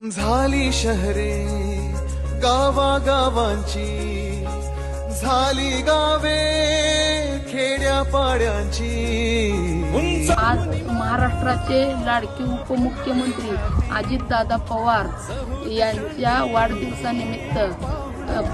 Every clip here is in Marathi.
झाली शहरे गावागावांची, झाली गावे खेड्यापाड्यांची। आज महाराष्ट्राचे लाडके उपमुख्यमंत्री अजितदादा पवार यांच्या वाढदिवसानिमित्त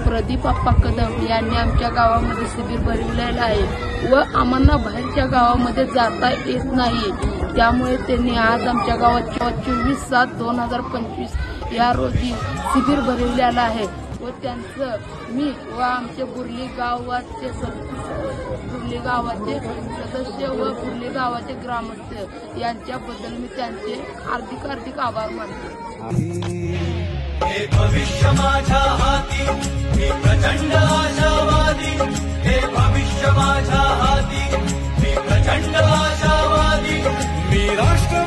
प्रदीप आप्पा कदम यांनी आमच्या गावामध्ये शिबिर भरविलेलं आहे व आम्हाला बाहेरच्या गावामध्ये जाता येत नाही, त्यामुळे त्यांनी आज आमच्या गावात 24/7/2025 या रोजी शिबिर भरविलेलं आहे व त्यांचं मी व आमचे बुर्ली गावाचे सदस्य व बुर्ली गावाचे ग्रामस्थ यांच्याबद्दल मी त्यांचे हार्दिक आभार मानते। हे भविष्य माझ्या हाती, मी प्रचंड आशावादी। हे भविष्य माझ्या हाती, मी प्रचंड आशावादी। मी राष्ट्र